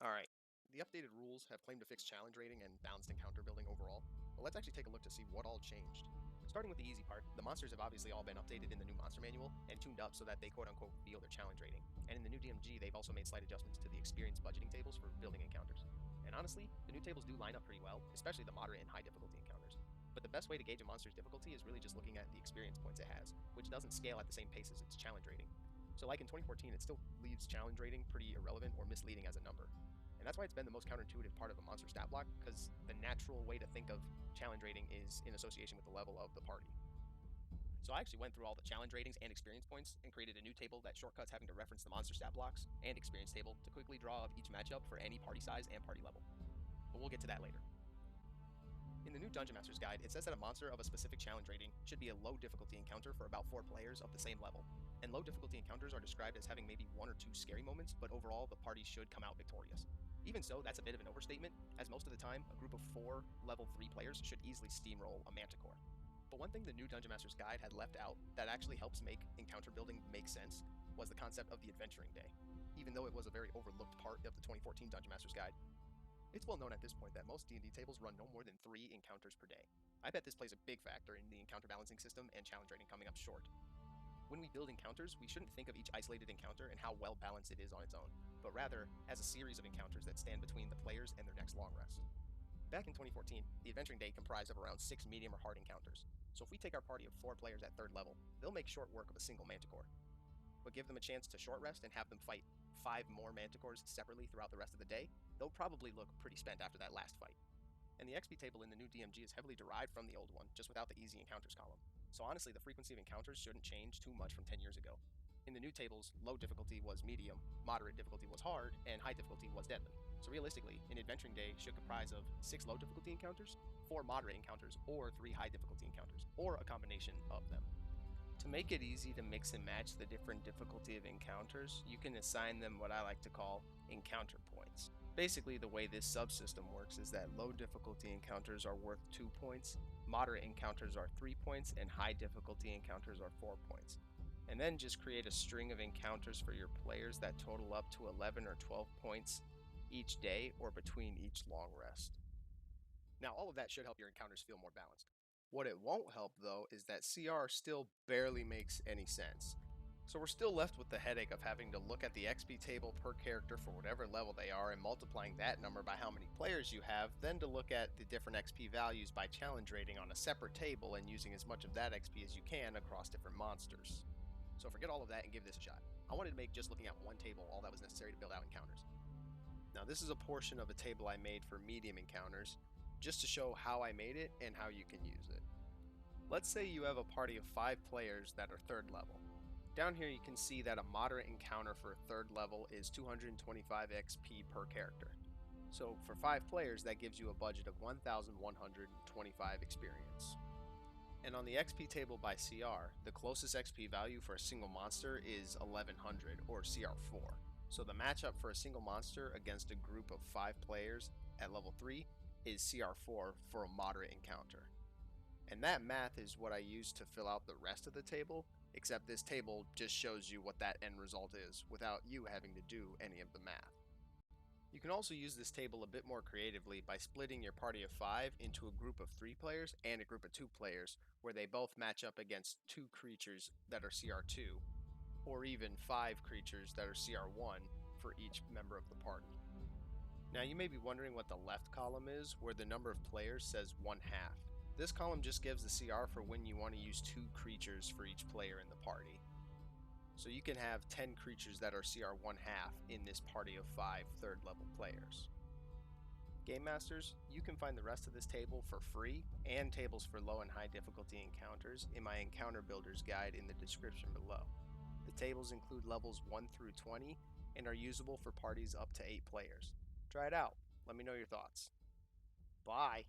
Alright, the updated rules have claimed to fix challenge rating and balanced encounter building overall, but let's actually take a look to see what all changed. Starting with the easy part, the monsters have obviously all been updated in the new monster manual and tuned up so that they quote-unquote feel their challenge rating. And in the new DMG, they've also made slight adjustments to the experience budgeting tables for building encounters. And honestly, the new tables do line up pretty well, especially the moderate and high difficulty encounters. But the best way to gauge a monster's difficulty is really just looking at the experience points it has, which doesn't scale at the same pace as its challenge rating. So like in 2014, it still leaves challenge rating pretty irrelevant or misleading as a number. And that's why it's been the most counterintuitive part of a monster stat block, because the natural way to think of challenge rating is in association with the level of the party. So I actually went through all the challenge ratings and experience points and created a new table that shortcuts having to reference the monster stat blocks and experience table to quickly draw up each matchup for any party size and party level. But we'll get to that later. In the new Dungeon Master's Guide, it says that a monster of a specific challenge rating should be a low difficulty encounter for about 4 players of the same level. And low difficulty encounters are described as having maybe 1 or 2 scary moments, but overall the party should come out victorious. Even so, that's a bit of an overstatement, as most of the time, a group of 4 level 3 players should easily steamroll a Manticore. But one thing the new Dungeon Master's Guide had left out that actually helps make encounter building make sense was the concept of the Adventuring Day, even though it was a very overlooked part of the 2014 Dungeon Master's Guide. It's well known at this point that most D&D tables run no more than 3 encounters per day. I bet this plays a big factor in the encounter balancing system and challenge rating coming up short. When we build encounters, we shouldn't think of each isolated encounter and how well balanced it is on its own, but rather as a series of encounters that stand between the players and their next long rest. Back in 2014, the Adventuring Day comprised of around 6 medium or hard encounters, so if we take our party of 4 players at 3rd level, they'll make short work of a single Manticore. But give them a chance to short rest and have them fight 5 more Manticores separately throughout the rest of the day, they'll probably look pretty spent after that last fight. And the XP table in the new DMG is heavily derived from the old one, just without the easy encounters column. So honestly, the frequency of encounters shouldn't change too much from 10 years ago. In the new tables, low difficulty was medium, moderate difficulty was hard, and high difficulty was deadly. So realistically, an Adventuring Day should comprise of 6 low difficulty encounters, 4 moderate encounters, or 3 high difficulty encounters, or a combination of them. To make it easy to mix and match the different difficulty of encounters, you can assign them what I like to call encounter points. Basically, the way this subsystem works is that low difficulty encounters are worth 2 points, moderate encounters are 3 points, and high difficulty encounters are 4 points. And then just create a string of encounters for your players that total up to 11 or 12 points each day or between each long rest. Now, all of that should help your encounters feel more balanced. What it won't help, though, is that CR still barely makes any sense. So we're still left with the headache of having to look at the XP table per character for whatever level they are and multiplying that number by how many players you have, then to look at the different XP values by challenge rating on a separate table and using as much of that XP as you can across different monsters. So forget all of that and give this a shot. I wanted to make just looking at one table all that was necessary to build out encounters. Now this is a portion of a table I made for medium encounters, just to show how I made it and how you can use it. Let's say you have a party of 5 players that are 3rd level. Down here you can see that a moderate encounter for 3rd level is 225 XP per character. So for 5 players that gives you a budget of 1,125 experience. And on the XP table by CR, the closest XP value for a single monster is 1100 or CR4. So the matchup for a single monster against a group of 5 players at level 3 is CR4 for a moderate encounter. And that math is what I use to fill out the rest of the table, except this table just shows you what that end result is without you having to do any of the math. You can also use this table a bit more creatively by splitting your party of 5 into a group of 3 players and a group of 2 players, where they both match up against 2 creatures that are CR2, or even 5 creatures that are CR1 for each member of the party. Now you may be wondering what the left column is, where the number of players says 1/2. This column just gives the CR for when you want to use 2 creatures for each player in the party. So you can have 10 creatures that are CR 1/2 in this party of 5 3rd level players. Game Masters, you can find the rest of this table for free and tables for low and high difficulty encounters in my Encounter Builder's Guide in the description below. The tables include levels 1 through 20 and are usable for parties up to 8 players. Try it out. Let me know your thoughts. Bye!